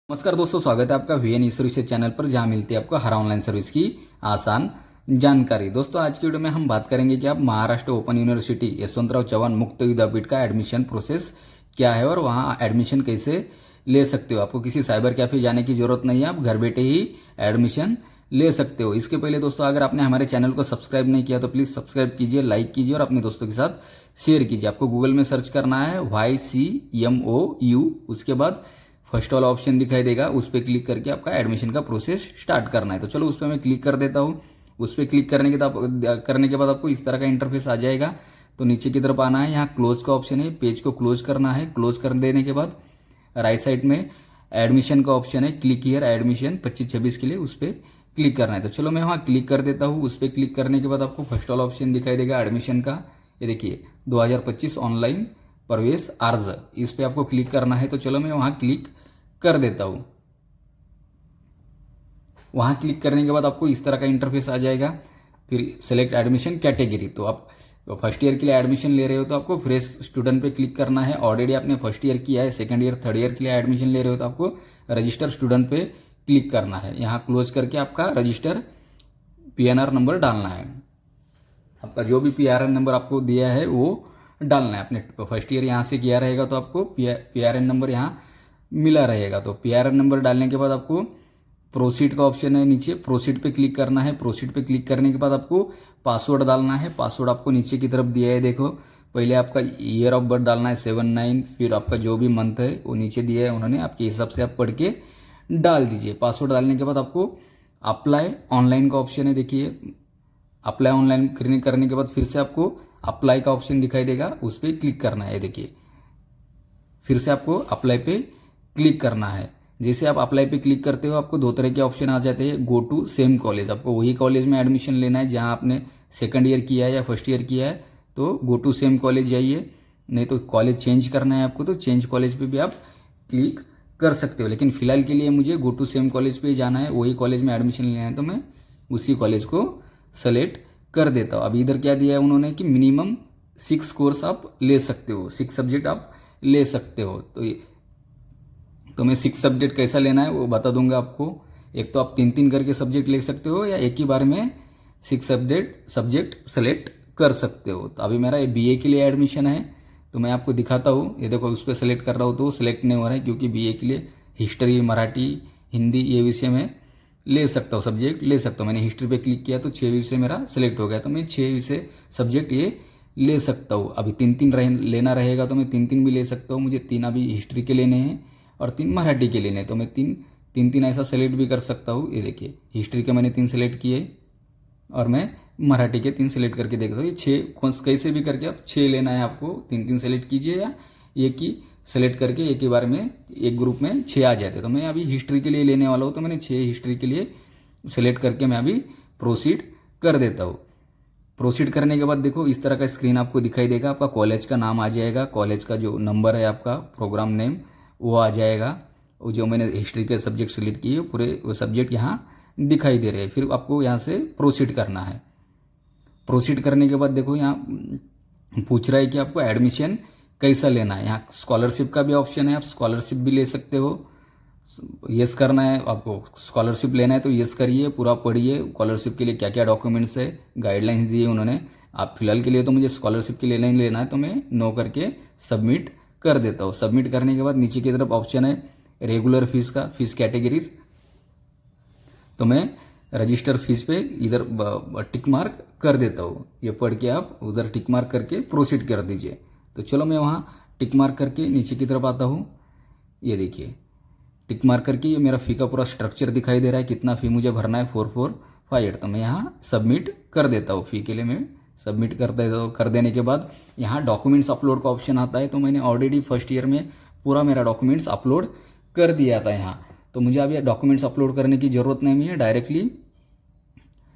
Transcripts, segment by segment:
नमस्कार दोस्तों, स्वागत है आपका वीएन ई सर्विस चैनल पर, जहां मिलती है आपको हर ऑनलाइन सर्विस की आसान जानकारी। दोस्तों, आज की वीडियो में हम बात करेंगे कि आप महाराष्ट्र ओपन यूनिवर्सिटी यशवंतराव चव्हाण मुक्त विद्यापीठ का एडमिशन प्रोसेस क्या है और वहां एडमिशन कैसे ले सकते हो। आपको किसी साइबर कैफे जाने की जरूरत नहीं है, आप घर बैठे ही एडमिशन ले सकते हो। इसके पहले दोस्तों, अगर आपने हमारे चैनल को सब्सक्राइब नहीं किया तो प्लीज सब्सक्राइब कीजिए, लाइक कीजिए और अपने दोस्तों के साथ शेयर कीजिए। आपको गूगल में सर्च करना है YCMOU, उसके बाद फर्स्ट वाला ऑप्शन दिखाई देगा, उस पर क्लिक करके आपका एडमिशन का प्रोसेस स्टार्ट करना है। तो चलो उस पर मैं क्लिक कर देता हूँ। उस पर क्लिक करने के बाद आपको इस तरह का इंटरफेस आ जाएगा। तो नीचे की तरफ आना है, यहाँ क्लोज का ऑप्शन है, पेज को क्लोज करना है। क्लोज कर देने के बाद राइट साइड में एडमिशन का ऑप्शन है, क्लिक हियर एडमिशन 25-26 के लिए, उस पर क्लिक करना है। तो चलो मैं वहाँ क्लिक कर देता हूँ। उस पर क्लिक करने के बाद आपको फर्स्ट वाला ऑप्शन दिखाई देगा एडमिशन का। ये देखिए 2025 ऑनलाइन प्रवेश अर्ज, इस पे आपको क्लिक करना है। तो चलो मैं वहां क्लिक कर देता हूं। वहां क्लिक करने के बाद आपको इस तरह का इंटरफेस आ जाएगा। फिर सेलेक्ट एडमिशन कैटेगरी, तो आप फर्स्ट ईयर के लिए एडमिशन ले रहे हो तो आपको फ्रेश स्टूडेंट पे क्लिक करना है। ऑलरेडी आपने फर्स्ट ईयर किया है, सेकंड ईयर थर्ड ईयर के लिए एडमिशन ले रहे हो तो आपको रजिस्टर स्टूडेंट पे क्लिक करना है। यहाँ क्लोज करके आपका रजिस्टर PNR नंबर डालना है। आपका जो भी PRN नंबर आपको दिया है वो डालना है। आपने फर्स्ट ईयर यहाँ से किया रहेगा तो आपको PRN नंबर यहाँ मिला रहेगा। तो PRN नंबर डालने के बाद आपको प्रोसीड का ऑप्शन है नीचे, प्रोसीड पे क्लिक करना है। प्रोसीड पे क्लिक करने के बाद आपको पासवर्ड डालना है। पासवर्ड आपको नीचे की तरफ दिया है, देखो पहले आपका ईयर ऑफ बर्थ डालना है 79, फिर आपका जो भी मंथ है वो नीचे दिया है उन्होंने, आपके हिसाब से आप पढ़ के डाल दीजिए। पासवर्ड डालने के बाद आपको अप्लाई ऑनलाइन का ऑप्शन है, देखिए अप्लाई ऑनलाइन करने के बाद फिर से आपको अप्लाई का ऑप्शन दिखाई देगा, उस पर क्लिक करना है। देखिए फिर से आपको अप्लाई पे क्लिक करना है। जैसे आप अप्लाई पे क्लिक करते हो आपको दो तरह के ऑप्शन आ जाते हैं। गो टू सेम कॉलेज, आपको वही कॉलेज में एडमिशन लेना है जहां आपने सेकंड ईयर किया है या फर्स्ट ईयर किया है तो गो टू सेम कॉलेज जाइए। नहीं तो कॉलेज चेंज करना है आपको तो चेंज कॉलेज पे भी आप क्लिक कर सकते हो। लेकिन फिलहाल के लिए मुझे गो टू सेम कॉलेज पे ही जाना है, वही कॉलेज में एडमिशन लेना है तो मैं उसी कॉलेज को सेलेक्ट कर देता हूँ। अभी इधर क्या दिया है उन्होंने कि मिनिमम 6 कोर्स आप ले सकते हो, 6 सब्जेक्ट आप ले सकते हो। तो मैं 6 सब्जेक्ट कैसा लेना है वो बता दूंगा आपको। एक तो आप 3-3 करके सब्जेक्ट ले सकते हो या एक ही बार में 6 सब्जेक्ट सेलेक्ट कर सकते हो। तो अभी मेरा ये BA के लिए एडमिशन है तो मैं आपको दिखाता हूँ। ये देखो उस पर सेलेक्ट कर रहा हूँ तो सेलेक्ट नहीं हो रहा है क्योंकि BA के लिए हिस्ट्री, मराठी, हिंदी ये विषय में ले सकता हूँ, सब्जेक्ट ले सकता हूँ। मैंने हिस्ट्री पे क्लिक किया तो 6 विषय मेरा सेलेक्ट हो गया, तो मैं 6 विषय सब्जेक्ट ये ले सकता हूँ। अभी 3-3 लेना रहेगा तो मैं 3-3 भी ले सकता हूँ। मुझे 3 अभी हिस्ट्री के लेने हैं और 3 मराठी के लेने हैं तो मैं 3-3 ऐसा सेलेक्ट भी कर सकता हूँ। ये देखिए हिस्ट्री के मैंने 3 सेलेक्ट किए और मैं मराठी के 3 सेलेक्ट करके देखता हूँ। ये 6 कैसे भी करके आप 6 लेना है आपको, 3-3 सेलेक्ट कीजिए या एक ही सेलेक्ट करके एक ही बार में एक ग्रुप में 6 आ जाते। तो मैं अभी हिस्ट्री के लिए लेने वाला हूँ तो मैंने 6 हिस्ट्री के लिए सेलेक्ट करके मैं अभी प्रोसीड कर देता हूँ। प्रोसीड करने के बाद देखो इस तरह का स्क्रीन आपको दिखाई देगा। आपका कॉलेज का नाम आ जाएगा, कॉलेज का जो नंबर है आपका प्रोग्राम नेम वो आ जाएगा। वो जो मैंने हिस्ट्री के सब्जेक्ट सेलेक्ट किए पूरे वो सब्जेक्ट यहाँ दिखाई दे रहे हैं। फिर आपको यहाँ से प्रोसीड करना है। प्रोसीड करने के बाद देखो यहाँ पूछ रहा है कि आपको एडमिशन कैसा लेना है। यहाँ स्कॉलरशिप का भी ऑप्शन है, आप स्कॉलरशिप भी ले सकते हो। यस करना है आपको, स्कॉलरशिप लेना है तो यस करिए, पूरा पढ़िए स्कॉलरशिप के लिए क्या क्या डॉक्यूमेंट्स है, गाइडलाइंस दिए उन्होंने। आप फिलहाल के लिए तो मुझे स्कॉलरशिप के लिए नहीं लेना है तो मैं नो करके सबमिट कर देता हूँ। सबमिट करने के बाद नीचे की तरफ ऑप्शन है रेगुलर फीस का, फीस कैटेगरीज, तो मैं रजिस्टर फीस पे इधर टिक मार्क कर देता हूँ। ये पढ़ के आप उधर टिक मार्क करके प्रोसीड कर दीजिए। तो चलो मैं वहाँ टिक मार्क करके नीचे की तरफ आता हूँ। ये देखिए टिक मार्क करके ये मेरा फ़ी का पूरा स्ट्रक्चर दिखाई दे रहा है, कितना फ़ी मुझे भरना है 4458। तो मैं यहाँ सबमिट कर देता हूँ। फ़ी के लिए मैं सबमिट कर देता हूँ। कर देने के बाद यहाँ डॉक्यूमेंट्स अपलोड का ऑप्शन आता है। तो मैंने ऑलरेडी फर्स्ट ईयर में पूरा मेरा डॉक्यूमेंट्स अपलोड कर दिया था यहाँ, तो मुझे अभी डॉक्यूमेंट्स अपलोड करने की ज़रूरत नहीं है, डायरेक्टली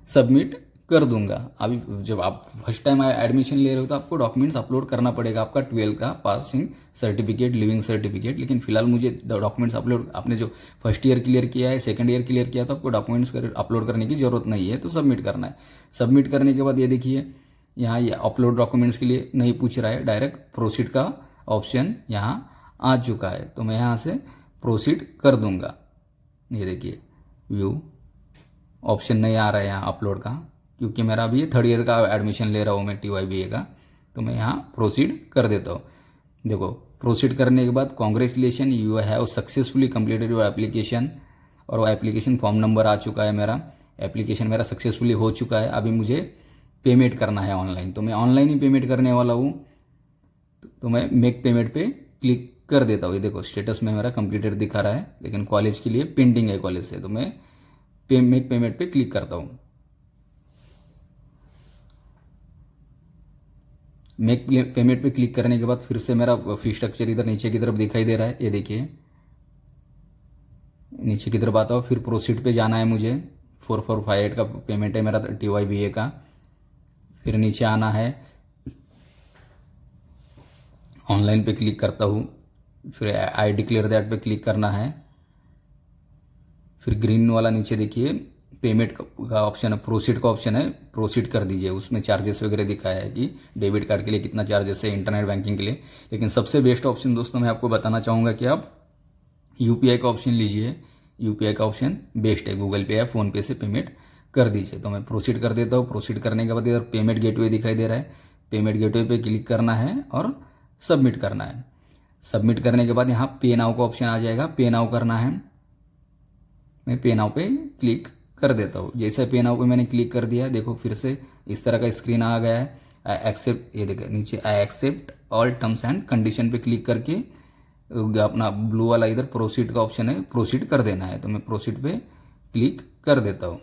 सबमिट कर दूंगा। अभी जब आप फर्स्ट टाइम एडमिशन ले रहे हो तो आपको डॉक्यूमेंट्स अपलोड करना पड़ेगा, आपका 12 का पासिंग सर्टिफिकेट, लिविंग सर्टिफिकेट। लेकिन फिलहाल मुझे डॉक्यूमेंट्स अपलोड, आपने जो फर्स्ट ईयर क्लियर किया है, सेकंड ईयर क्लियर किया तो आपको डॉक्यूमेंट्स अपलोड करने की जरूरत नहीं है, तो सबमिट करना है। सबमिट करने के बाद ये देखिए यहाँ ये अपलोड डॉक्यूमेंट्स के लिए नहीं पूछ रहा है, डायरेक्ट प्रोसीड का ऑप्शन यहाँ आ चुका है। तो मैं यहाँ से प्रोसीड कर दूंगा। ये देखिए व्यू ऑप्शन नहीं आ रहा है यहाँ अपलोड का, क्योंकि मेरा अभी 3rd ईयर का एडमिशन ले रहा हूँ मैं TYBA का, तो मैं यहाँ प्रोसीड कर देता हूँ। देखो प्रोसीड करने के बाद congratulation you have successfully completed your application, और वो एप्लीकेशन फॉर्म नंबर आ चुका है, मेरा एप्लीकेशन मेरा सक्सेसफुली हो चुका है। अभी मुझे पेमेंट करना है ऑनलाइन, तो मैं ऑनलाइन ही पेमेंट करने वाला हूँ। तो मैं मेक पेमेंट पे क्लिक कर देता हूँ। ये देखो स्टेटस में मेरा कंप्लीटेड दिखा रहा है, लेकिन कॉलेज के लिए पेंडिंग है कॉलेज से, तो मैं मेक पेमेंट पे क्लिक करता हूँ। मेक पेमेंट पे क्लिक करने के बाद फिर से मेरा फी स्ट्रक्चर इधर नीचे की तरफ दिखाई दे रहा है। ये देखिए नीचे की तरफ आता हूँ, फिर प्रोसीड पे जाना है मुझे। 4458 का पेमेंट है मेरा TYBA का। फिर नीचे आना है, ऑनलाइन पे क्लिक करता हूँ, फिर आई डिक्लेयर दैट पे क्लिक करना है। फिर ग्रीन वाला नीचे देखिए पेमेंट का ऑप्शन है, प्रोसीड का ऑप्शन है, प्रोसीड कर दीजिए। उसमें चार्जेस वगैरह दिखाया है कि डेबिट कार्ड के लिए कितना चार्जेस है, इंटरनेट बैंकिंग के लिए। लेकिन सबसे बेस्ट ऑप्शन दोस्तों मैं आपको बताना चाहूँगा कि आप UPI का ऑप्शन लीजिए। UPI का ऑप्शन बेस्ट है, गूगल पे या फ़ोन पे से पेमेंट कर दीजिए। तो मैं प्रोसीड कर देता हूँ। प्रोसीड करने के बाद इधर पेमेंट गेटवे दिखाई दे रहा है, पेमेंट गेटवे पे क्लिक करना है और सबमिट करना है। सबमिट करने के बाद यहाँ पे नाउ का ऑप्शन आ जाएगा, पे नाउ करना है। मैं पे नाउ पे क्लिक कर देता हूँ। जैसे पे नाउ पे मैंने क्लिक कर दिया, देखो फिर से इस तरह का स्क्रीन आ गया है। आई एक्सेप्ट, ये देखो नीचे I accept all terms and condition पे क्लिक करके अपना ब्लू वाला इधर प्रोसीड का ऑप्शन है, प्रोसीड कर देना है। तो मैं प्रोसीड पे क्लिक कर देता हूँ।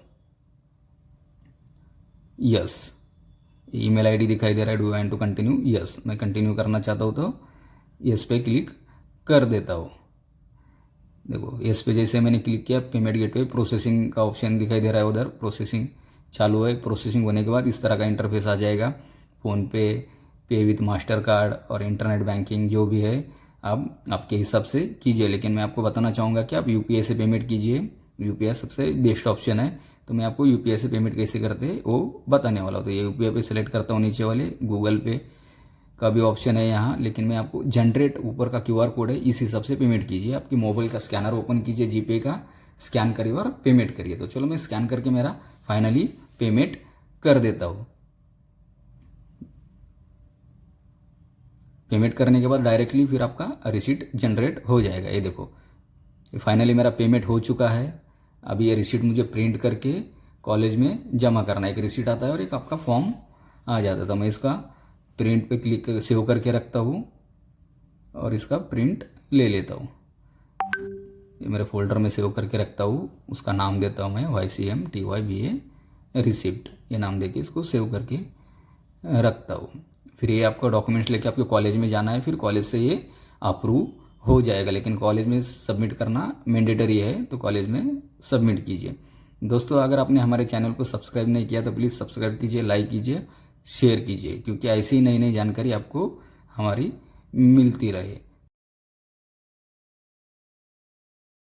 यस, ईमेल आईडी दिखाई दे रहा है, do want to continue. Yes, मैं कंटिन्यू करना चाहता हूँ, तो यस पे क्लिक कर देता हूँ। देखो यस पे जैसे मैंने क्लिक किया, पेमेंट गेटवे प्रोसेसिंग का ऑप्शन दिखाई दे रहा है, उधर प्रोसेसिंग चालू है। प्रोसेसिंग होने के बाद इस तरह का इंटरफेस आ जाएगा। फ़ोन पे विथ मास्टर कार्ड और इंटरनेट बैंकिंग जो भी है आप आपके हिसाब से कीजिए। लेकिन मैं आपको बताना चाहूँगा कि आप UPI से पेमेंट कीजिए। UPI सबसे बेस्ट ऑप्शन है। तो मैं आपको UPI से पेमेंट कैसे करते हैं वो बताने वाला हूँ। तो ये UPI पे सेलेक्ट करता हूँ, नीचे वाले गूगल पे का भी ऑप्शन है यहाँ, लेकिन मैं आपको जनरेट ऊपर का QR कोड है, इस हिसाब से पेमेंट कीजिए। आपकी मोबाइल का स्कैनर ओपन कीजिए, GPay का स्कैन करिए और पेमेंट करिए। तो चलो मैं स्कैन करके मेरा फाइनली पेमेंट कर देता हूँ। पेमेंट करने के बाद डायरेक्टली फिर आपका रिसीट जनरेट हो जाएगा। ये देखो फाइनली मेरा पेमेंट हो चुका है। अभी ये रिसीट मुझे प्रिंट करके कॉलेज में जमा करना है। एक रिसीट आता है और एक आपका फॉर्म आ जाता था। मैं इसका प्रिंट पे क्लिक सेव करके रखता हूँ और इसका प्रिंट ले लेता हूँ। ये मेरे फोल्डर में सेव करके रखता हूँ। उसका नाम देता हूँ मैं YCM TYBA रिसिप्ट, ये नाम देके इसको सेव करके रखता हूँ। फिर ये आपका डॉक्यूमेंट्स लेके आपके कॉलेज में जाना है, फिर कॉलेज से ये अप्रूव हो जाएगा। लेकिन कॉलेज में सबमिट करना मैंडेटरी है, तो कॉलेज में सबमिट कीजिए। दोस्तों अगर आपने हमारे चैनल को सब्सक्राइब नहीं किया तो प्लीज़ सब्सक्राइब कीजिए, लाइक कीजिए, शेयर कीजिए, क्योंकि ऐसी ही नई नई जानकारी आपको हमारी मिलती रहे।